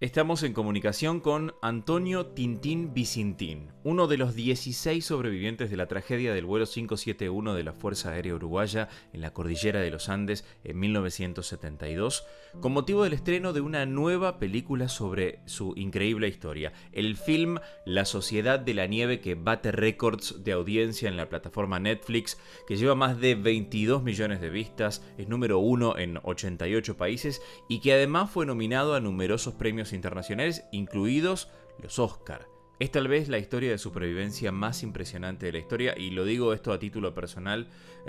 Estamos en comunicación con Antonio Tintín Vicintín, uno de los 16 sobrevivientes de la tragedia del vuelo 571 de la Fuerza Aérea Uruguaya en la cordillera de los Andes en 1972, con motivo del estreno de una nueva película sobre su increíble historia, el film La Sociedad de la Nieve, que bate récords de audiencia en la plataforma Netflix, que lleva más de 22 millones de vistas, es número 1 en 88 países y que además fue nominado a numerosos premios internacionales, incluidos los Oscar. Es tal vez la historia de supervivencia más impresionante de la historia, y lo digo esto a título personal,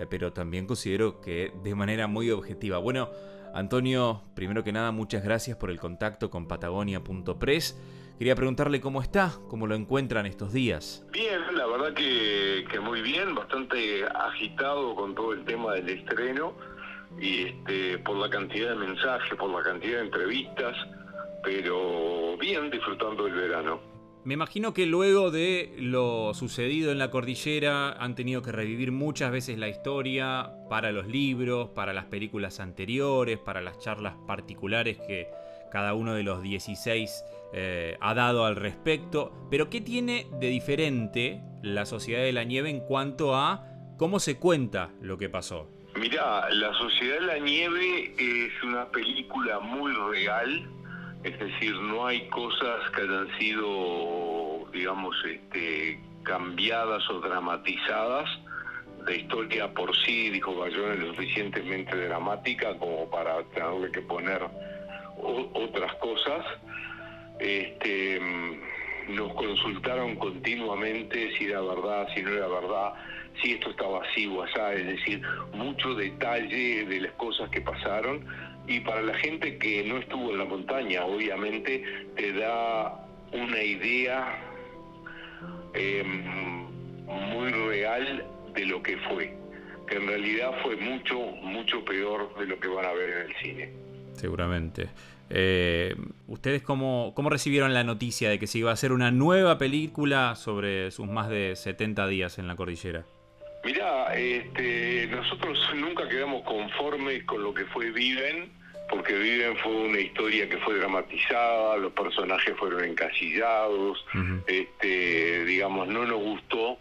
pero también considero que de manera muy objetiva. Bueno, Antonio, primero que nada, muchas gracias por el contacto con Patagonia.press. Quería preguntarle cómo está, cómo lo encuentran estos días. Bien, la verdad que muy bien, bastante agitado con todo el tema del estreno y por la cantidad de mensajes, por la cantidad de entrevistas, pero bien, disfrutando del verano. Me imagino que luego de lo sucedido en la cordillera han tenido que revivir muchas veces la historia para los libros, para las películas anteriores, para las charlas particulares que cada uno de los 16 ha dado al respecto. Pero ¿qué tiene de diferente La Sociedad de la Nieve en cuanto a cómo se cuenta lo que pasó? Mirá, La Sociedad de la Nieve es una película muy real. Es decir, no hay cosas que hayan sido, digamos, cambiadas o dramatizadas. La historia por sí, dijo Bayona, es lo suficientemente dramática como para tenerle que poner otras cosas. Nos consultaron continuamente si era verdad, si no era verdad, si esto estaba así o allá, es decir, mucho detalle de las cosas que pasaron. Y para la gente que no estuvo en la montaña, obviamente te da una idea muy real de lo que fue, que en realidad fue mucho, mucho peor de lo que van a ver en el cine. Seguramente. ¿Ustedes cómo recibieron la noticia de que se iba a hacer una nueva película sobre sus más de 70 días en la cordillera? Mirá, nosotros nunca quedamos conformes con lo que fue Viven, porque Viven fue una historia que fue dramatizada, los personajes fueron encasillados, digamos, no nos gustó,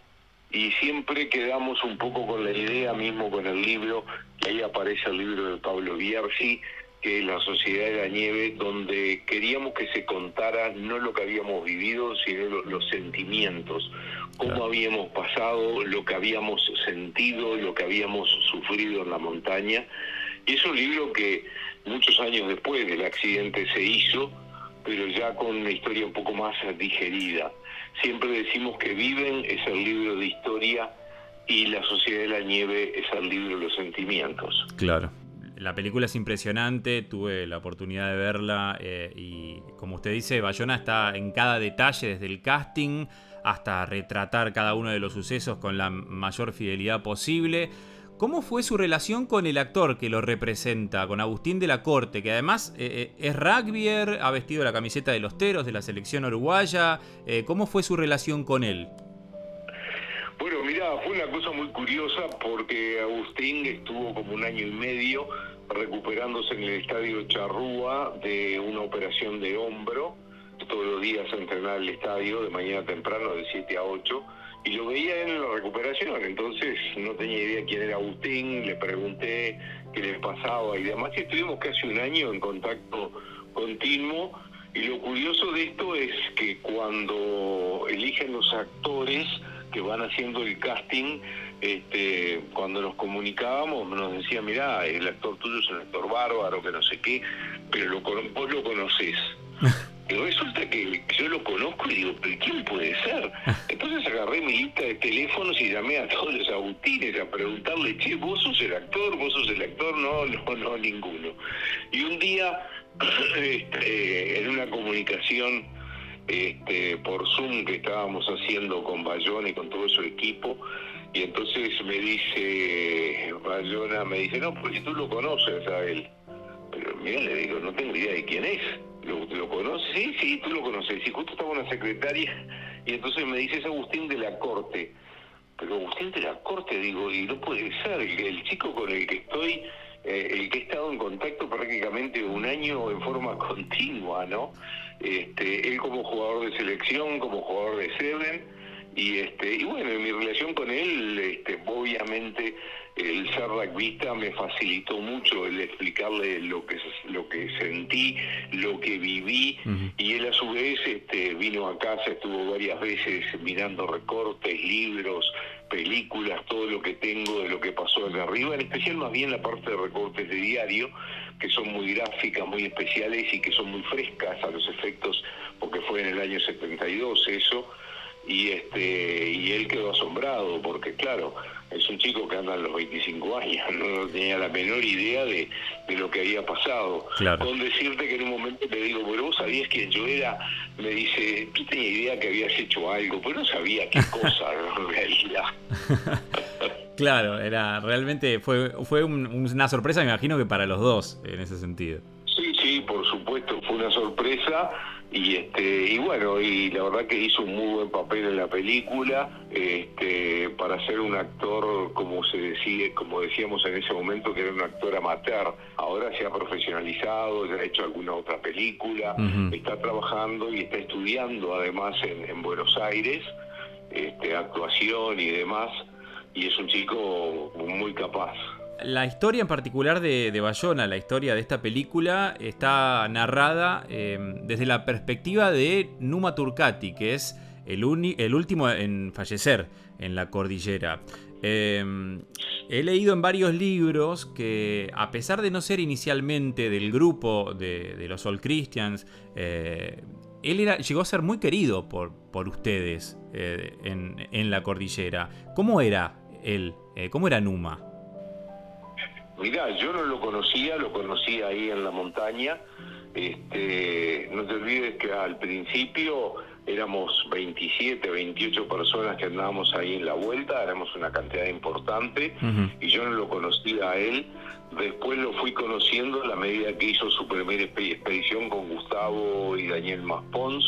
y siempre quedamos un poco con la idea, mismo con el libro, que ahí aparece el libro de Pablo Bierzi, que es La Sociedad de la Nieve, donde queríamos que se contara no lo que habíamos vivido, sino los sentimientos, cómo habíamos pasado, lo que habíamos sentido, lo que habíamos sufrido en la montaña. Y es un libro que muchos años después del accidente se hizo, pero ya con una historia un poco más digerida. Siempre decimos que Viven es el libro de historia y La Sociedad de la Nieve es el libro de los sentimientos. Claro. La película es impresionante, tuve la oportunidad de verla y, como usted dice, Bayona está en cada detalle, desde el casting hasta retratar cada uno de los sucesos con la mayor fidelidad posible. ¿Cómo fue su relación con el actor que lo representa, con Agustín de la Corte, que además es rugbyer, ha vestido la camiseta de los Teros de la selección uruguaya? ¿Cómo fue su relación con él? Bueno, mirá, fue una cosa muy curiosa porque Agustín estuvo como un año y medio recuperándose en el estadio Charrúa de una operación de hombro. Todos los días entrenaba en el estadio de mañana temprano de 7 a 8 y lo veía en la recuperación. Entonces no tenía idea quién era Agustín, le pregunté qué le pasaba y demás, y estuvimos casi un año en contacto continuo. Y lo curioso de esto es que cuando eligen los actores que van haciendo el casting, cuando nos comunicábamos nos decía, mirá, el actor tuyo es un actor bárbaro, que no sé qué, pero vos lo conocés. Y resulta que yo lo conozco y digo, ¿pero quién puede ser? Entonces agarré mi lista de teléfonos y llamé a todos los Agustines a preguntarle, che, ¿vos sos el actor? No, ninguno. Y un día, en una comunicación por Zoom que estábamos haciendo con Bayona y con todo su equipo, y entonces me dice Bayona, no, porque tú lo conoces a él. Pero mira, le digo, no tengo idea de quién es. ¿Lo conoces? Sí, tú lo conoces. Y justo estaba una secretaria, y entonces me dice, es Agustín de la Corte. Pero Agustín de la Corte, digo, y no puede ser, el chico con el que estoy, el que he estado en contacto prácticamente un año en forma continua, ¿no? él como jugador de selección, como jugador de Seven. Y bueno, en mi relación con él, obviamente el ser rugbyista me facilitó mucho el explicarle lo que sentí, lo que viví, y él a su vez vino a casa, estuvo varias veces mirando recortes, libros, películas, todo lo que tengo de lo que pasó acá arriba, en especial más bien la parte de recortes de diario, que son muy gráficas, muy especiales y que son muy frescas a los efectos, porque fue en el año 72 eso. Y él quedó asombrado porque claro, es un chico que anda a los 25 años, no tenía la menor idea de lo que había pasado. Claro. Con decirte que en un momento le digo, pero vos sabías quién yo era, me dice, tú tenías idea que habías hecho algo, pero no sabía qué cosa en realidad. Claro, realmente fue una sorpresa, me imagino que para los dos en ese sentido. Sí, por supuesto, fue una sorpresa y bueno, y la verdad que hizo un muy buen papel en la película, para ser un actor, como decíamos en ese momento, que era un actor amateur. Ahora se ha profesionalizado, ya ha hecho alguna otra película, está trabajando y está estudiando además en Buenos Aires, actuación y demás, y es un chico muy capaz. La historia en particular de Bayona, la historia de esta película, está narrada desde la perspectiva de Numa Turcati, que es el último en fallecer en la cordillera. He leído en varios libros que, a pesar de no ser inicialmente del grupo de los All Christians, él llegó a ser muy querido por ustedes en la cordillera. ¿Cómo era él? ¿Cómo era Numa? Mirá, yo no lo conocía ahí en la montaña. No te olvides que al principio éramos 27, 28 personas que andábamos ahí en la vuelta, éramos una cantidad importante, y yo no lo conocía a él. Después lo fui conociendo a la medida que hizo su primera expedición con Gustavo y Daniel Maspons,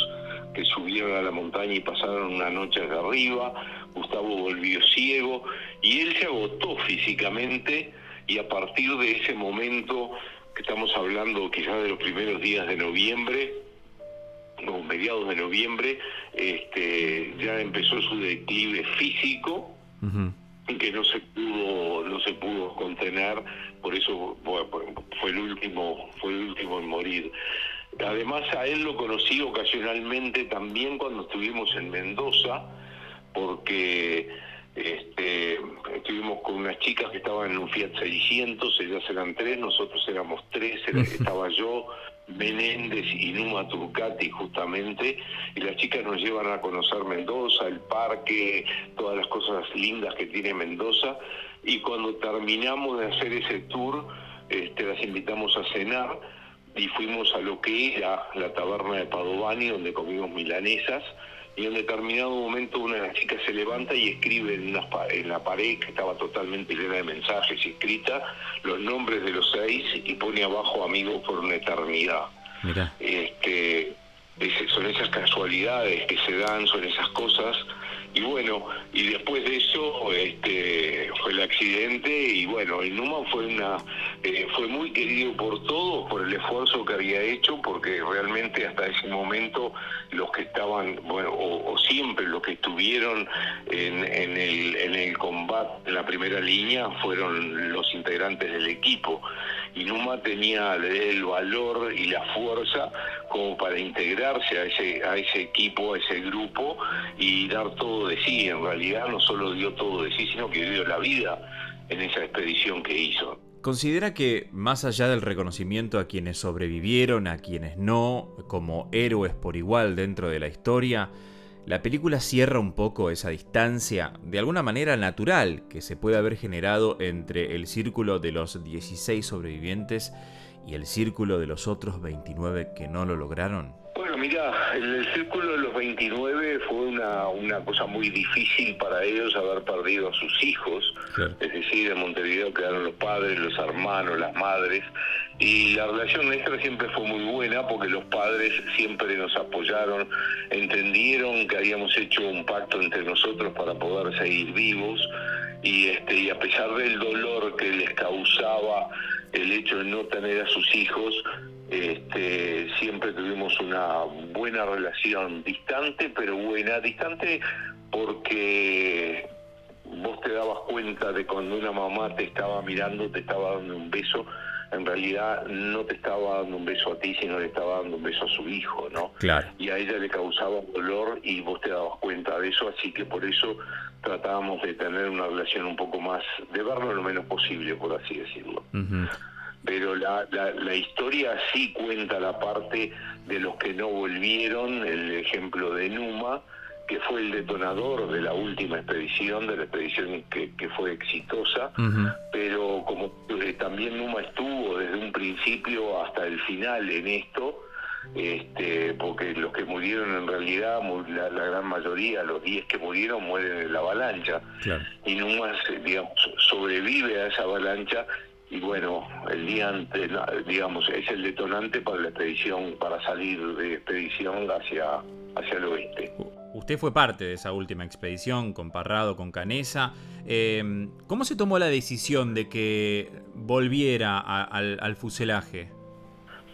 que subieron a la montaña y pasaron una noche allá arriba. Gustavo volvió ciego y él se agotó físicamente. Y a partir de ese momento, que estamos hablando quizás de los primeros días de noviembre, o mediados de noviembre, ya empezó su declive físico, que no se pudo contener, por eso fue el último en morir. Además, a él lo conocí ocasionalmente también cuando estuvimos en Mendoza, porque estuvimos con unas chicas que estaban en un Fiat 600, ellas eran 3, nosotros éramos 3, estaba yo, Menéndez y Numa Turcati justamente, y las chicas nos llevan a conocer Mendoza, el parque, todas las cosas lindas que tiene Mendoza, y cuando terminamos de hacer ese tour, las invitamos a cenar, y fuimos a lo que era la taberna de Padovani, donde comimos milanesas, y en determinado momento una de las chicas se levanta y escribe en la pared, que estaba totalmente llena de mensajes y escrita, los nombres de los 6 y pone abajo "amigos por una eternidad". Mirá. Son esas casualidades que se dan, son esas cosas. Y bueno, y después de eso fue el accidente, y bueno, el Numa fue muy querido por todos, por el esfuerzo que había hecho, porque realmente hasta ese momento los que estaban, bueno, o siempre los que estuvieron en el combate, en la primera línea, fueron los integrantes del equipo. Y Numa tenía el valor y la fuerza como para integrarse a ese equipo, a ese grupo, y dar todo de sí. En realidad no solo dio todo de sí, sino que dio la vida en esa expedición que hizo. ¿Considera que, más allá del reconocimiento a quienes sobrevivieron, a quienes no, como héroes por igual dentro de la historia, la película cierra un poco esa distancia, de alguna manera natural, que se puede haber generado entre el círculo de los 16 sobrevivientes y el círculo de los otros 29 que no lo lograron? Bueno, mira, el círculo de los 29 fue una cosa muy difícil para ellos, haber perdido a sus hijos. Claro. Es decir, en Montevideo quedaron los padres, los hermanos, las madres, y la relación nuestra siempre fue muy buena porque los padres siempre nos apoyaron, entendieron que habíamos hecho un pacto entre nosotros para poder seguir vivos, y a pesar del dolor que les causaba el hecho de no tener a sus hijos, Siempre tuvimos una buena relación, distante, pero buena. Distante porque vos te dabas cuenta de cuando una mamá te estaba mirando, te estaba dando un beso, en realidad no te estaba dando un beso a ti, sino le estaba dando un beso a su hijo, ¿no? Claro. Y a ella le causaba dolor y vos te dabas cuenta de eso, así que por eso tratábamos de tener una relación un poco más, de verlo lo menos posible, por así decirlo. Uh-huh. Pero la historia sí cuenta la parte de los que no volvieron, el ejemplo de Numa, que fue el detonador de la última expedición, de la expedición que fue exitosa, uh-huh. pero como también Numa estuvo desde un principio hasta el final en esto, porque los que murieron en realidad, la gran mayoría, los 10 que murieron, mueren en la avalancha. Claro. Y Numa, digamos, sobrevive a esa avalancha. Y bueno, el día antes, digamos, es el detonante para la expedición, para salir de expedición hacia el oeste. Usted fue parte de esa última expedición con Parrado, con Canessa. ¿Cómo se tomó la decisión de que volviera al fuselaje?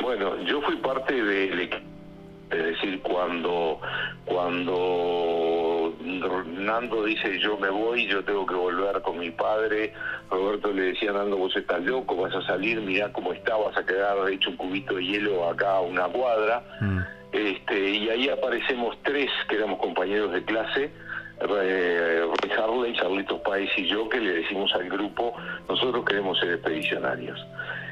Bueno, yo fui parte del equipo. Es decir, cuando Nando dice yo me voy, yo tengo que volver con mi padre, Roberto le decía, Nando, vos estás loco, vas a salir, mirá cómo está, vas a quedar hecho un cubito de hielo acá a una cuadra. Y ahí aparecemos 3 que éramos compañeros de clase, Ray Harley, Carlitos Páez y yo, que le decimos al grupo, nosotros queremos ser expedicionarios.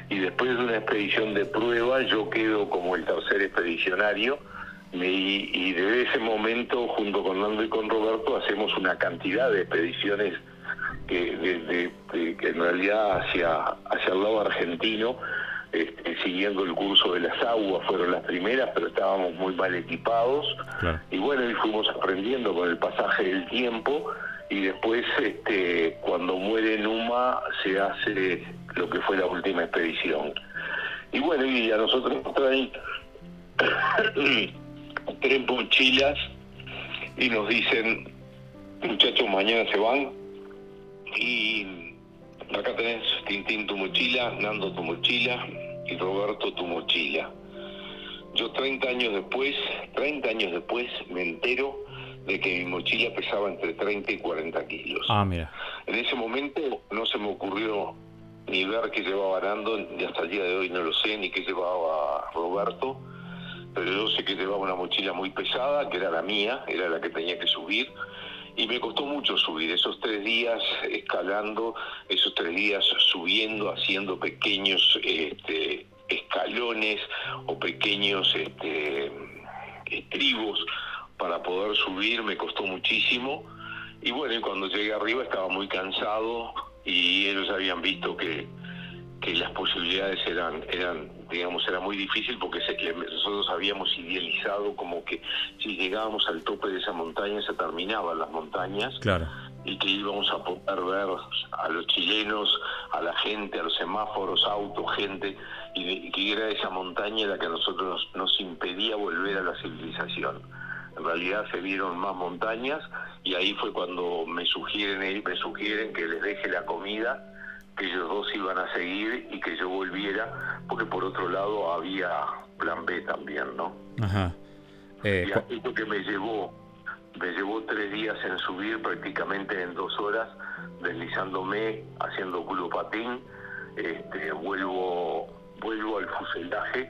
Y después de una expedición de prueba, yo quedo como el tercer expedicionario, y desde ese momento, junto con Nando y con Roberto, hacemos una cantidad de expediciones que en realidad hacia el lado argentino, siguiendo el curso de las aguas, fueron las primeras, pero estábamos muy mal equipados. Claro. Y bueno, y fuimos aprendiendo con el pasaje del tiempo, y después cuando muere Numa se hace lo que fue la última expedición. Y bueno, y a nosotros nos traen 3 mochilas y nos dicen, muchachos, mañana se van y acá tenés, Tintín, tu mochila, Nando, tu mochila y Roberto, tu mochila. Yo 30 años después me entero de que mi mochila pesaba entre 30 y 40 kilos. Ah, mira. En ese momento no se me ocurrió ni ver qué llevaba Nando, y hasta el día de hoy no lo sé, ni qué llevaba Roberto, pero yo sé que llevaba una mochila muy pesada, que era la mía, era la que tenía que subir, y me costó mucho subir, esos 3 días escalando, esos 3 días subiendo, haciendo pequeños escalones o pequeños estribos para poder subir, me costó muchísimo. Y bueno, y cuando llegué arriba estaba muy cansado, y ellos habían visto que las posibilidades eran digamos, era muy difícil, porque nosotros habíamos idealizado como que si llegábamos al tope de esa montaña se terminaban las montañas. Claro. Y que íbamos a poder ver a los chilenos, a la gente, a los semáforos, autos, gente, y que era esa montaña la que a nosotros nos impedía volver a la civilización. En realidad se vieron más montañas, y ahí fue cuando me sugieren que les deje la comida, que ellos 2 iban a seguir y que yo volviera, porque por otro lado había plan B también, ¿no? Ajá. Y aquello que me llevó 3 días en subir, prácticamente en 2 horas, deslizándome, haciendo culopatín, vuelvo al fuselaje,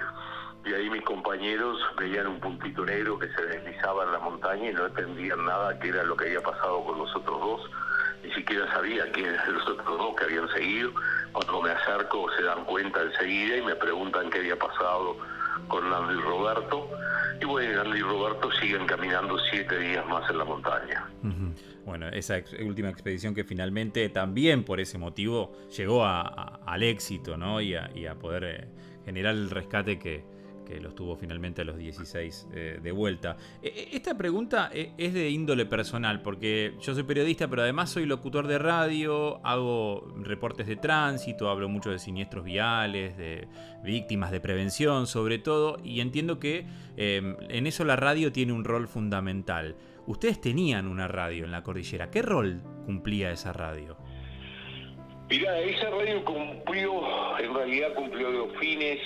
y ahí mis compañeros veían un puntito negro que se deslizaba en la montaña y no entendían nada qué era lo que había pasado con los otros 2. Ni siquiera sabía quiénes eran los otros 2 que habían seguido. Cuando me acerco se dan cuenta enseguida y me preguntan qué había pasado con Nando y Roberto. Y bueno, Nando y Roberto siguen caminando 7 días más en la montaña. Uh-huh. Bueno, esa última expedición que finalmente también por ese motivo llegó al éxito, ¿no? Y a poder generar el rescate que los tuvo finalmente a los 16 de vuelta. Esta pregunta es de índole personal, porque yo soy periodista, pero además soy locutor de radio, hago reportes de tránsito, hablo mucho de siniestros viales, de víctimas, de prevención sobre todo, y entiendo que en eso la radio tiene un rol fundamental. Ustedes tenían una radio en la cordillera. ¿Qué rol cumplía esa radio? Mirá, esa radio cumplió 2 fines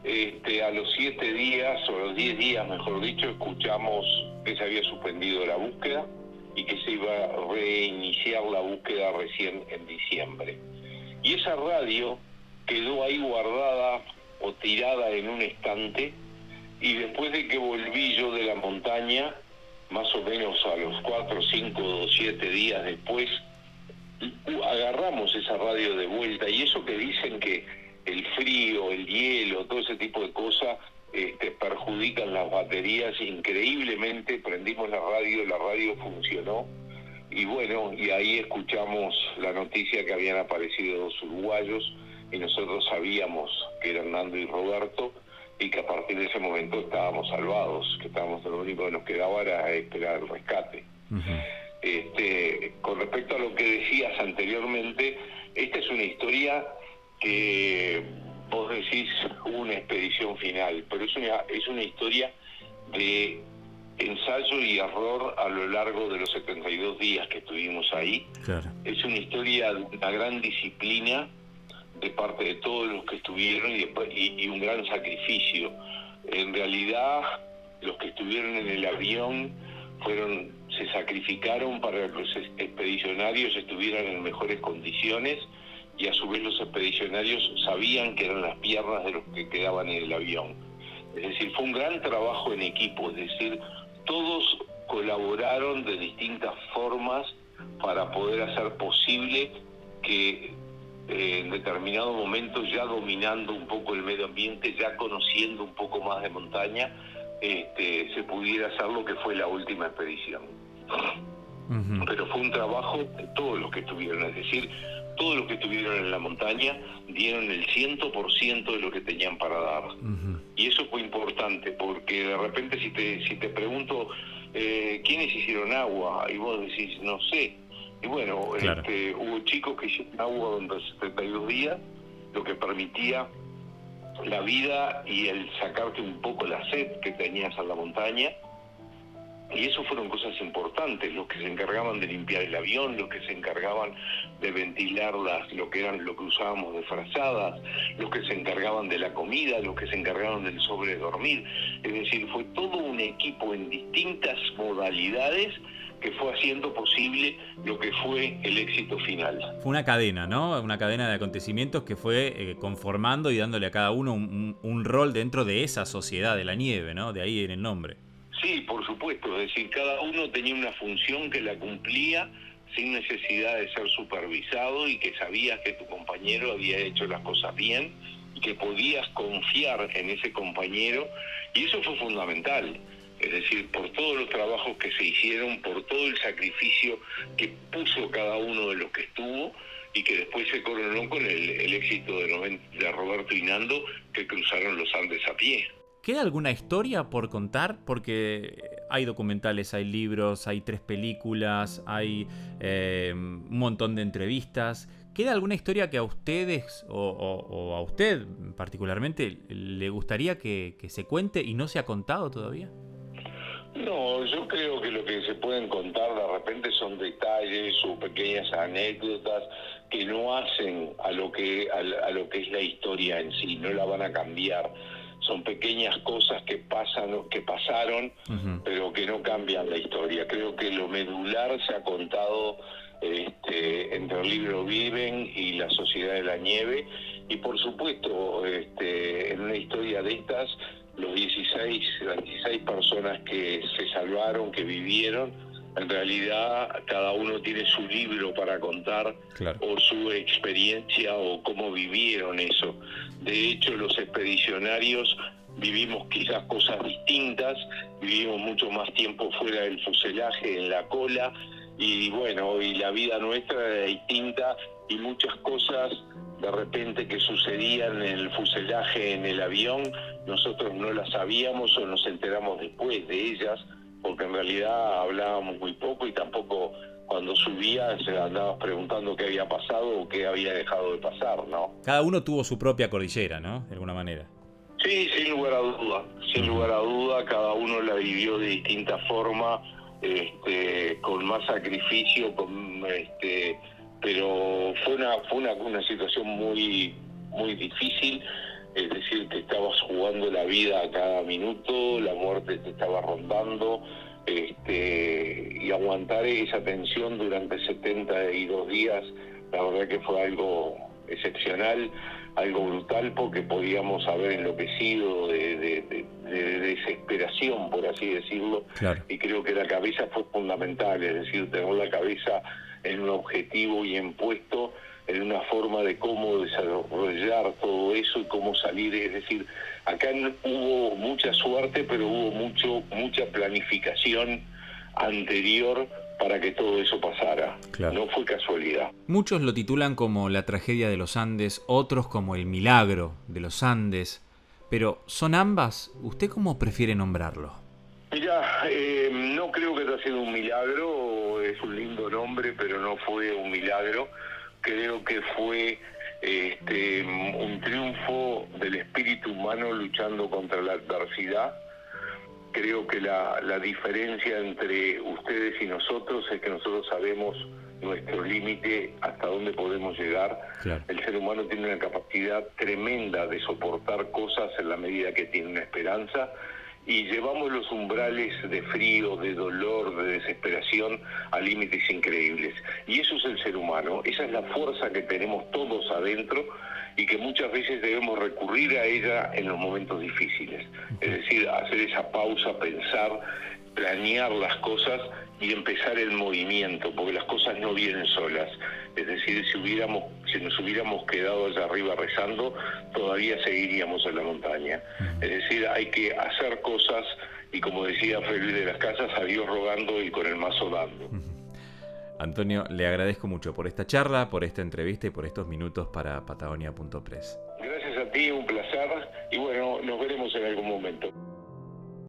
A los 7 días, o a los 10 días, mejor dicho, escuchamos que se había suspendido la búsqueda y que se iba a reiniciar la búsqueda recién en diciembre. Y esa radio quedó ahí guardada o tirada en un estante, y después de que volví yo de la montaña, más o menos a los 4, 5 o 7 días después, agarramos esa radio de vuelta, y eso que dicen que el frío, el hielo, todo ese tipo de cosas perjudican las baterías, increíblemente prendimos la radio funcionó, y bueno, y ahí escuchamos la noticia que habían aparecido 2 uruguayos, y nosotros sabíamos que eran Nando y Roberto, y que a partir de ese momento estábamos salvados, que lo único que nos quedaba era esperar el rescate. Con respecto a lo que decías anteriormente, esta es una historia que vos decís una expedición final, pero es una historia de ensayo y error a lo largo de los 72 días que estuvimos ahí. Claro. Es una historia de una gran disciplina de parte de todos los que estuvieron y un gran sacrificio. En realidad, los que estuvieron en el avión se sacrificaron para que los expedicionarios estuvieran en mejores condiciones, y a su vez los expedicionarios sabían que eran las piernas de los que quedaban en el avión. Es decir, fue un gran trabajo en equipo, es decir, todos colaboraron de distintas formas para poder hacer posible que en determinados momentos, ya dominando un poco el medio ambiente, ya conociendo un poco más de montaña, se pudiera hacer lo que fue la última expedición. Uh-huh. Pero fue un trabajo de todos los que estuvieron, es decir, todos los que estuvieron en la montaña dieron el 100% de lo que tenían para dar. Uh-huh. Y eso fue importante, porque de repente si te pregunto ¿quiénes hicieron agua? Y vos decís, no sé. Y bueno, claro, hubo chicos que hicieron agua durante 72 días, lo que permitía la vida y el sacarte un poco la sed que tenías en la montaña. Y eso fueron cosas importantes, los que se encargaban de limpiar el avión, los que se encargaban de ventilar lo que usábamos de frazadas, los que se encargaban de la comida, los que se encargaban del sobredormir. Es decir, fue todo un equipo en distintas modalidades que fue haciendo posible lo que fue el éxito final. Fue una cadena, ¿no? Una cadena de acontecimientos que fue conformando y dándole a cada uno un rol dentro de esa sociedad de la nieve, ¿no? De ahí en el nombre. Sí, por supuesto, es decir, cada uno tenía una función que la cumplía sin necesidad de ser supervisado, y que sabías que tu compañero había hecho las cosas bien y que podías confiar en ese compañero, y eso fue fundamental. Es decir, por todos los trabajos que se hicieron, por todo el sacrificio que puso cada uno de los que estuvo, y que después se coronó con el éxito de Roberto y Nando, que cruzaron los Andes a pie. ¿Queda alguna historia por contar? Porque hay documentales, hay libros, hay 3 películas, hay un montón de entrevistas. ¿Queda alguna historia que a ustedes o a usted particularmente le gustaría que se cuente y no se ha contado todavía? No, yo creo que lo que se pueden contar de repente son detalles o pequeñas anécdotas que no hacen a lo que es la historia en sí, no la van a cambiar. Son pequeñas cosas que pasaron, uh-huh, pero que no cambian la historia. Creo que lo medular se ha contado entre el libro Viven y La Sociedad de la Nieve, y por supuesto en una historia de estas, las 16 personas que se salvaron, que vivieron, en realidad cada uno tiene su libro para contar, claro, o su experiencia o cómo vivieron eso. De hecho, los expedicionarios vivimos quizás cosas distintas, vivimos mucho más tiempo fuera del fuselaje, en la cola, y bueno, y la vida nuestra era distinta, y muchas cosas de repente que sucedían en el fuselaje, en el avión, nosotros no las sabíamos o nos enteramos después de ellas, porque en realidad hablábamos muy poco, y tampoco cuando subías andabas preguntando qué había pasado o qué había dejado de pasar, ¿no? Cada uno tuvo su propia cordillera, ¿no? De alguna manera. Sí, sin lugar a duda. Sin lugar a duda, cada uno la vivió de distinta forma, con más sacrificio, pero fue una situación muy, muy difícil. es decir, te estabas jugando la vida a cada minuto, la muerte te estaba rondando, y aguantar esa tensión durante 72 días, la verdad que fue algo excepcional, algo brutal, porque podíamos haber enloquecido de desesperación, por así decirlo. Claro. Y creo que la cabeza fue fundamental, es decir, tener la cabeza en un objetivo y en puesto, en una forma de cómo desarrollar todo eso y cómo salir. Es decir, acá no hubo mucha suerte, pero hubo mucha planificación anterior para que todo eso pasara. Claro. No fue casualidad. Muchos lo titulan como la tragedia de los Andes, otros como el milagro de los Andes, pero ¿son ambas? ¿Usted cómo prefiere nombrarlo? Mirá, no creo que haya sido un milagro, es un lindo nombre, pero no fue un milagro. Creo que fue un triunfo del espíritu humano luchando contra la adversidad. Creo que la diferencia entre ustedes y nosotros es que nosotros sabemos nuestro límite, hasta dónde podemos llegar. Claro. El ser humano tiene una capacidad tremenda de soportar cosas en la medida que tiene una esperanza, y llevamos los umbrales de frío, de dolor, de desesperación a límites increíbles. Y eso es el ser humano, esa es la fuerza que tenemos todos adentro y que muchas veces debemos recurrir a ella en los momentos difíciles. Es decir, hacer esa pausa, pensar, planear las cosas y empezar el movimiento, porque las cosas no vienen solas. Es decir, si nos hubiéramos quedado allá arriba rezando, todavía seguiríamos en la montaña. Es decir, hay que hacer cosas y, como decía Fray Luis de las Casas, a Dios rogando y con el mazo dando. Antonio, le agradezco mucho por esta charla, por esta entrevista y por estos minutos para Patagonia.press. Gracias a ti, un placer.